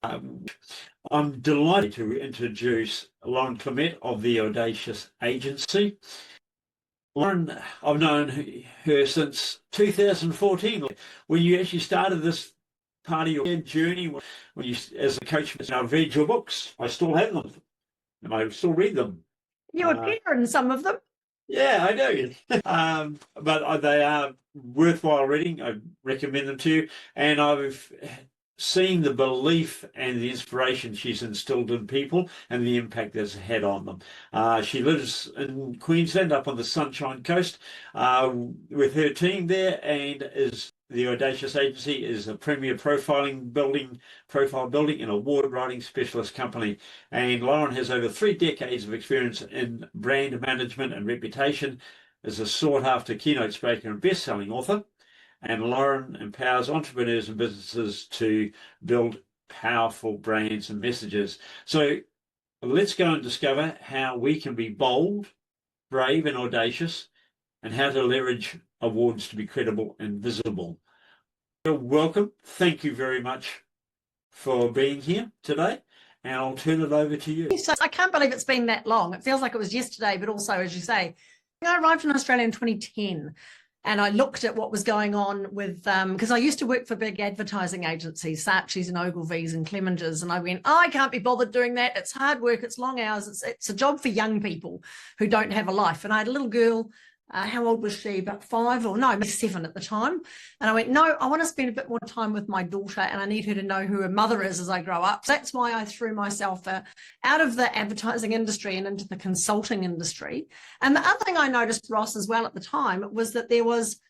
Um, I'm delighted to introduce Lauren Clemett of the Audacious agency. Lauren, I've known her since 2014, when you actually started this part of your journey, when you, as a coach, I've read your books. I still have them, and I still read them. You appear in some of them. Yeah, I do. But they are worthwhile reading. I recommend them to you. And I've seen the belief and the inspiration she's instilled in people and the impact that's had on them. She lives in Queensland, up on the Sunshine Coast, with her team there, and is the Audacious agency is a premier profile building and award-writing specialist company. And Lauren has over 3 decades of experience in brand management and reputation, as a sought-after keynote speaker and best-selling author. And Lauren empowers entrepreneurs and businesses to build powerful brands and messages. So let's go and discover how we can be bold, brave, and audacious, and how to leverage awards to be credible and visible. You're welcome. Thank you very much for being here today. And I'll turn it over to you. So I can't believe it's been that long. It feels like it was yesterday, but also, as you say, I arrived in Australia in 2010. And I looked at what was going on with, because I used to work for big advertising agencies, Saatchi's and Ogilvy's and Clemengers, and I went, I can't be bothered doing that. It's hard work, it's long hours, it's a job for young people who don't have a life. And I had a little girl, how old was she? About 5 or no, maybe 7 at the time. And I went, no, I want to spend a bit more time with my daughter, and I need her to know who her mother is as I grow up. So that's why I threw myself out of the advertising industry and into the consulting industry. And the other thing I noticed, Ross, as well at the time, was that there was,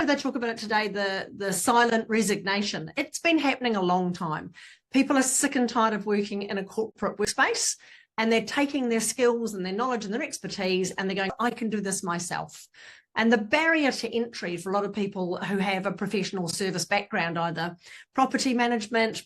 they talk about it today, the silent resignation. It's been happening a long time. People are sick and tired of working in a corporate workspace, and they're taking their skills and their knowledge and their expertise, and they're going, I can do this myself. And the barrier to entry for a lot of people who have a professional service background, either property management,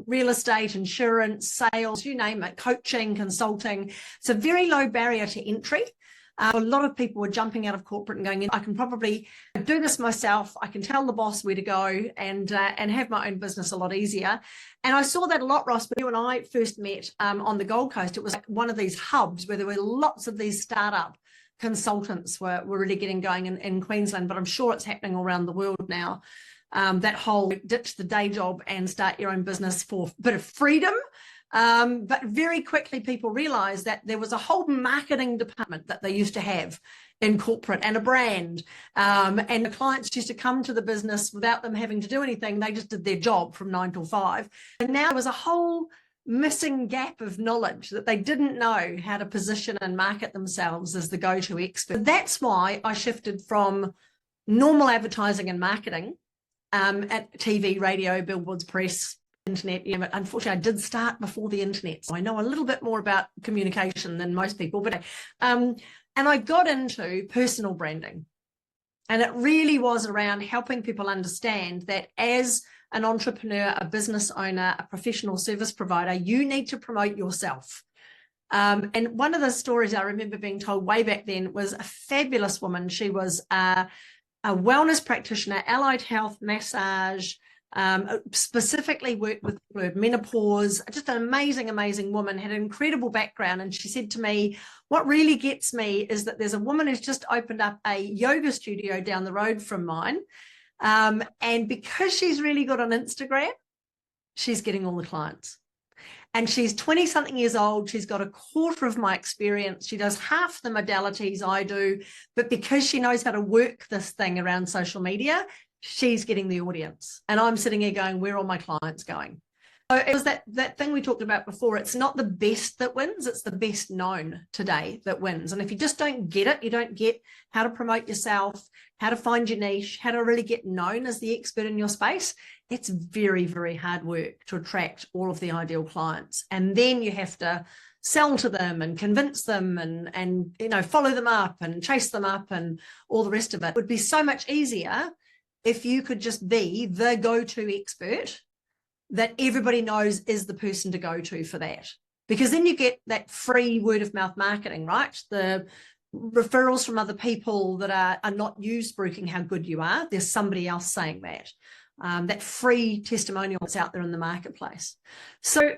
real estate, insurance, sales, you name it, coaching, consulting, it's a very low barrier to entry. A lot of people were jumping out of corporate and going, I can probably do this myself. I can tell the boss where to go and have my own business a lot easier. And I saw that a lot, Ross, when you and I first met on the Gold Coast. It was like one of these hubs where there were lots of these startup consultants were really getting going in Queensland, but I'm sure it's happening all around the world now. That whole ditch the day job and start your own business for a bit of freedom. But very quickly people realized that there was a whole marketing department that they used to have in corporate, and a brand, and the clients used to come to the business without them having to do anything. They just did their job from 9 till 5. And now there was a whole missing gap of knowledge that they didn't know how to position and market themselves as the go-to expert. That's why I shifted from normal advertising and marketing at TV, radio, billboards, press, internet. You know, unfortunately, I did start before the internet, so I know a little bit more about communication than most people. But and I got into personal branding, and it really was around helping people understand that as an entrepreneur, a business owner, a professional service provider, you need to promote yourself. And one of the stories I remember being told way back then was a fabulous woman. She was a wellness practitioner, allied health, massage, specifically worked with people who had menopause, just an amazing, amazing woman, had an incredible background. And she said to me, what really gets me is that there's a woman who's just opened up a yoga studio down the road from mine. And because she's really good on Instagram, she's getting all the clients. And she's 20 something years old. She's got a quarter of my experience. She does half the modalities I do, but because she knows how to work this thing around social media, she's getting the audience. And I'm sitting here going, where are all my clients going? So it was that thing we talked about before. It's not the best that wins, it's the best known today that wins. And if you just don't get it, you don't get how to promote yourself, how to find your niche, how to really get known as the expert in your space, it's very, very hard work to attract all of the ideal clients. And then you have to sell to them and convince them and you know, follow them up and chase them up and all the rest of it. It would be so much easier if you could just be the go-to expert that everybody knows is the person to go to for that. Because then you get that free word of mouth marketing, right? The referrals from other people that are not you spruiking how good you are. There's somebody else saying that. that free testimonial that's out there in the marketplace. So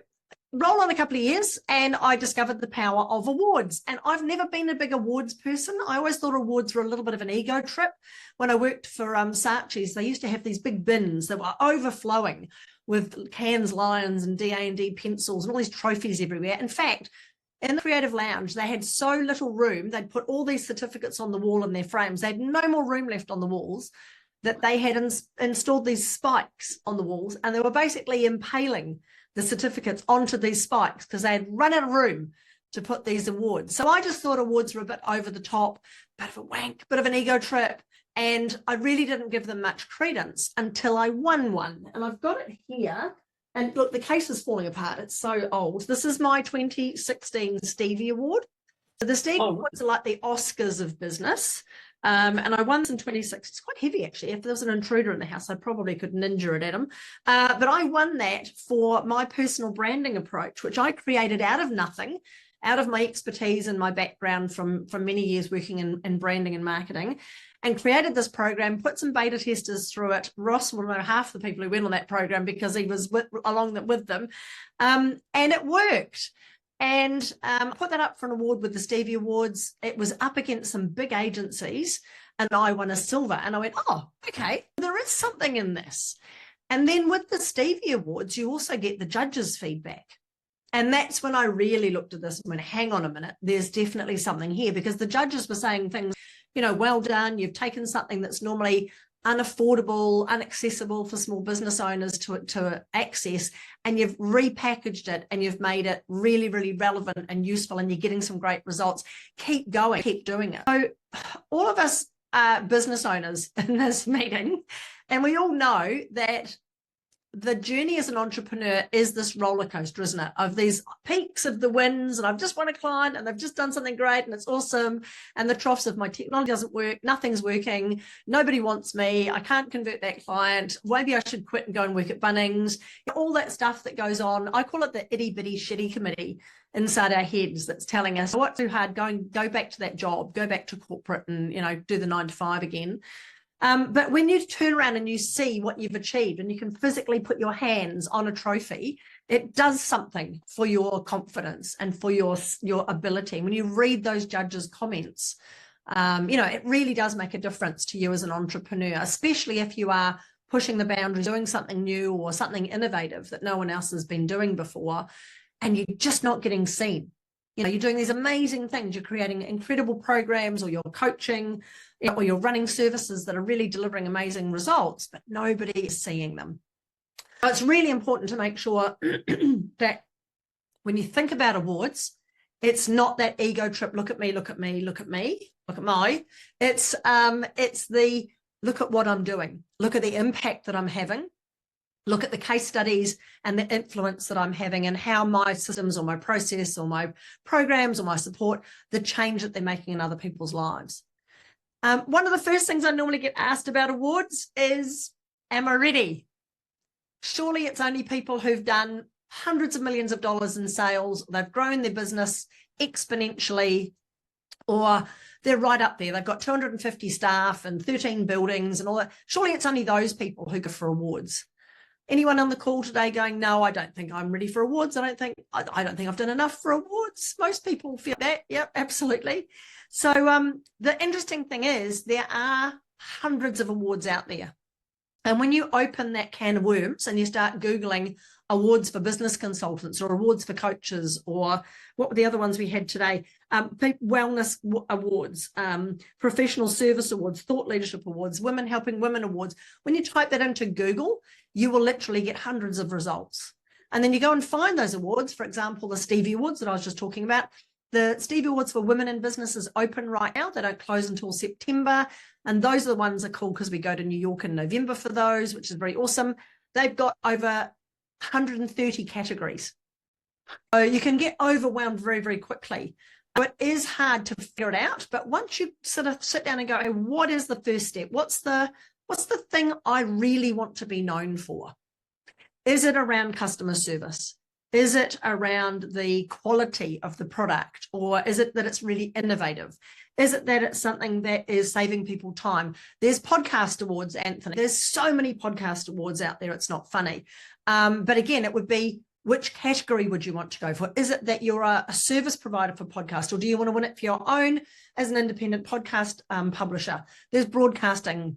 roll on a couple of years and I discovered the power of awards. And I've never been a big awards person. I always thought awards were a little bit of an ego trip. When I worked for Saatchi's, they used to have these big bins that were overflowing with Cannes Lions and DA&D pencils and all these trophies everywhere. In fact, in the Creative Lounge, they had so little room, they'd put all these certificates on the wall in their frames. They had no more room left on the walls, that they had installed these spikes on the walls, and they were basically impaling the certificates onto these spikes because they had run out of room to put these awards. So I just thought awards were a bit over the top, bit of a wank, bit of an ego trip. And I really didn't give them much credence until I won one. And I've got it here. And look, the case is falling apart. It's so old. This is my 2016 Stevie Award. So the Stevie Awards are like the Oscars of business. And I won this in 2016. It's quite heavy, actually. If there was an intruder in the house, I probably could ninja it at him. But I won that for my personal branding approach, which I created out of nothing, out of my expertise and my background from many years working in branding and marketing, and created this program, put some beta testers through it. Ross will know half the people who went on that program because he was with them. And it worked. And put that up for an award with the Stevie Awards. It was up against some big agencies and I won a silver. And I went, oh, okay, there is something in this. And then with the Stevie Awards, you also get the judges' feedback. And that's when I really looked at this and went, hang on a minute, there's definitely something here, because the judges were saying things, you know, well done, you've taken something that's normally unaffordable, inaccessible for small business owners to access, and you've repackaged it and you've made it really, really relevant and useful, and you're getting some great results. Keep going, keep doing it. So all of us are business owners in this meeting, and we all know that the journey as an entrepreneur is this roller coaster, isn't it? Of these peaks of the wins, and I've just won a client and they've just done something great and it's awesome. And the troughs of my technology doesn't work, nothing's working, nobody wants me, I can't convert that client, maybe I should quit and go and work at Bunnings. All that stuff that goes on. I call it the itty bitty shitty committee inside our heads that's telling us what's too hard, go back to that job, go back to corporate and, you know, do the 9 to 5 again. But when you turn around and you see what you've achieved and you can physically put your hands on a trophy, it does something for your confidence and for your ability. When you read those judges' comments, you know, it really does make a difference to you as an entrepreneur, especially if you are pushing the boundaries, doing something new or something innovative that no one else has been doing before, and you're just not getting seen. You know, you're doing these amazing things, you're creating incredible programs, or you're coaching, you know, or you're running services that are really delivering amazing results, but nobody is seeing them. So it's really important to make sure that when you think about awards, it's not that ego trip, look at me, look at me, look at me, look at my. It's the look at what I'm doing, look at the impact that I'm having, look at the case studies and the influence that I'm having, and how my systems or my process or my programs or my support, the change that they're making in other people's lives. One of the first things I normally get asked about awards is, am I ready? Surely it's only people who've done hundreds of millions of dollars in sales, they've grown their business exponentially, or they're right up there. They've got 250 staff and 13 buildings and all that. Surely it's only those people who go for awards. Anyone on the call today going, no, I don't think I'm ready for awards. I don't think I've done enough for awards. Most people feel that. Yep, absolutely. So the interesting thing is there are hundreds of awards out there. And when you open that can of worms and you start Googling awards for business consultants or awards for coaches, or what were the other ones we had today? Wellness awards, professional service awards, thought leadership awards, women helping women awards. When you type that into Google, you will literally get hundreds of results. And then you go and find those awards, for example, the Stevie Awards that I was just talking about. The Stevie Awards for Women in Business is open right now. They don't close until September. And those are the ones that are cool because we go to New York in November for those, which is very awesome. They've got over 130 categories. So you can get overwhelmed very, very quickly. So it is hard to figure it out. But once you sort of sit down and go, hey, what is the first step? What's the thing I really want to be known for? Is it around customer service? Is it around the quality of the product, or is it that it's really innovative? Is it that it's something that is saving people time? There's podcast awards, Anthony. There's so many podcast awards out there. It's not funny. But again, it would be, which category would you want to go for? Is it that you're a service provider for podcast, or do you want to win it for your own as an independent podcast publisher? There's broadcasting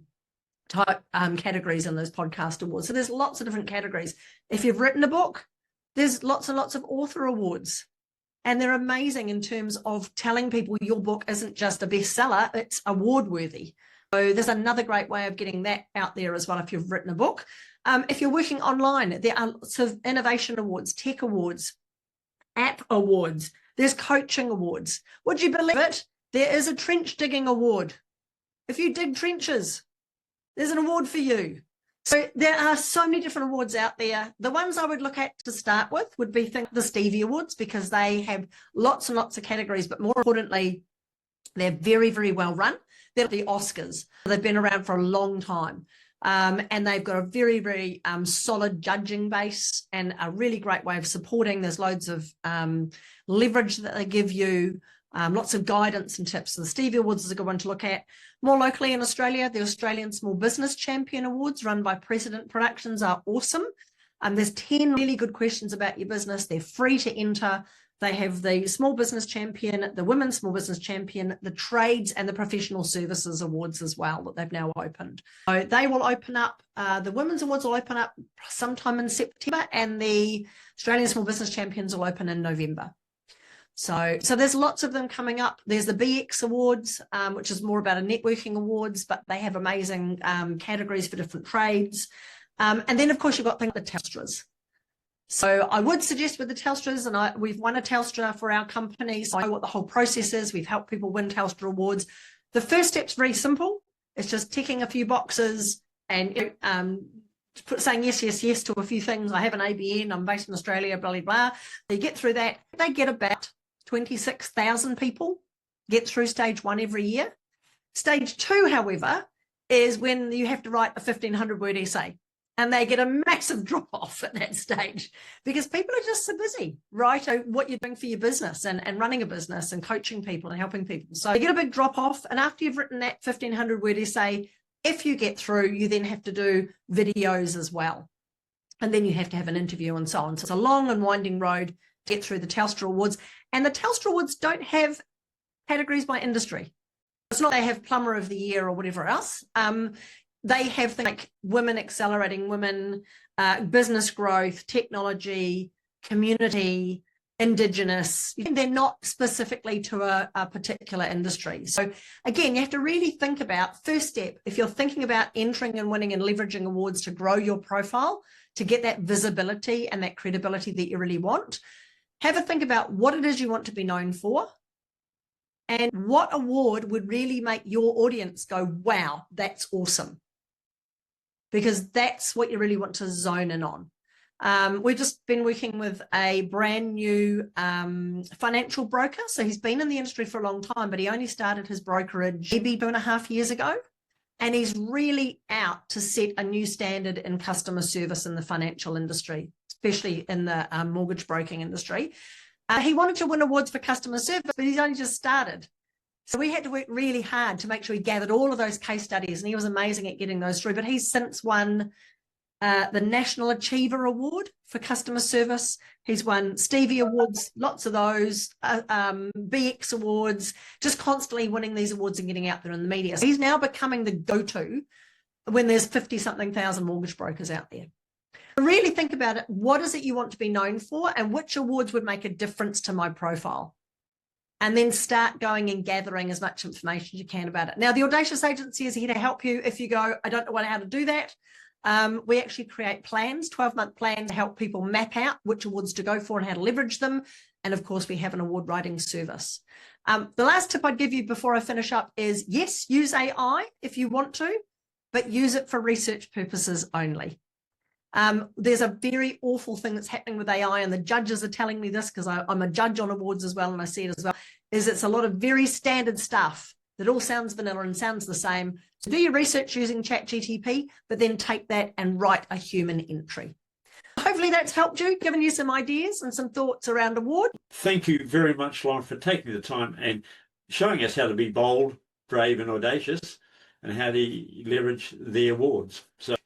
type categories in those podcast awards. So there's lots of different categories. If you've written a book, there's lots and lots of author awards, and they're amazing in terms of telling people your book isn't just a bestseller, it's award worthy. So there's another great way of getting that out there as well if you've written a book. If you're working online, there are lots of innovation awards, tech awards, app awards, there's coaching awards. Would you believe it? There is a trench digging award. If you dig trenches, there's an award for you. So there are so many different awards out there. The ones I would look at to start with would be the Stevie Awards, because they have lots and lots of categories, but more importantly, they're very, very well run. They're the Oscars. They've been around for a long time. And they've got a very, very solid judging base and a really great way of supporting. There's loads of leverage that they give you, lots of guidance and tips. So the Stevie Awards is a good one to look at. More locally in Australia, the Australian Small Business Champion Awards run by Precedent Productions are awesome. There's 10 really good questions about your business. They're free to enter. They have the Small Business Champion, the Women's Small Business Champion, the Trades and the Professional Services Awards as well that they've now opened. So they will open up, the Women's Awards will open up sometime in September, and the Australian Small Business Champions will open in November. So there's lots of them coming up. There's the BX Awards, which is more about a networking awards, but they have amazing categories for different trades. And then, of course, you've got things like the Telstras. So I would suggest with the Telstras, and we've won a Telstra for our company, so I know what the whole process is. We've helped people win Telstra awards. The first step's very simple. It's just ticking a few boxes and saying yes, yes, yes to a few things. I have an ABN, I'm based in Australia, blah, blah, blah. You get through that. They get about 26,000 people get through stage 1 every year. Stage 2, however, is when you have to write a 1,500-word essay. And they get a massive drop off at that stage because people are just so busy, right? What you're doing for your business and running a business and coaching people and helping people. So you get a big drop off. And after you've written that 1,500-word essay, if you get through, you then have to do videos as well. And then you have to have an interview and so on. So it's a long and winding road to get through the Telstra Awards. And the Telstra Awards don't have categories by industry. It's not they have Plumber of the Year or whatever else. They have things like women accelerating women, business growth, technology, community, Indigenous. They're not specifically to a particular industry. So again, you have to really think about, first step, if you're thinking about entering and winning and leveraging awards to grow your profile, to get that visibility and that credibility that you really want, have a think about what it is you want to be known for. And what award would really make your audience go, wow, that's awesome? Because that's what you really want to zone in on. We've just been working with a brand new financial broker. So he's been in the industry for a long time, but he only started his brokerage maybe 2.5 years ago. And he's really out to set a new standard in customer service in the financial industry, especially in the mortgage broking industry. He wanted to win awards for customer service, but he's only just started. So we had to work really hard to make sure he gathered all of those case studies, and he was amazing at getting those through. But he's since won the National Achiever Award for customer service. He's won Stevie Awards, lots of those, BX Awards, just constantly winning these awards and getting out there in the media. So he's now becoming the go-to when there's 50-something thousand mortgage brokers out there. Really think about it. What is it you want to be known for, and which awards would make a difference to my profile? And then start going and gathering as much information as you can about it. Now, the Audacious Agency is here to help you if you go, I don't know how to do that. We actually create plans, 12-month plans to help people map out which awards to go for and how to leverage them. And of course, we have an award writing service. The last tip I'd give you before I finish up is, yes, use AI if you want to, but use it for research purposes only. There's a very awful thing that's happening with AI, and the judges are telling me this because I'm a judge on awards as well, and I see it as well, is it's a lot of very standard stuff that all sounds vanilla and sounds the same. So do your research using ChatGPT, but then take that and write a human entry. Hopefully hopefully that's helped you, given you some ideas and some thoughts around award. Thank you very much, Lauren, for taking the time and showing us how to be bold, brave, and audacious, and how to leverage the awards. So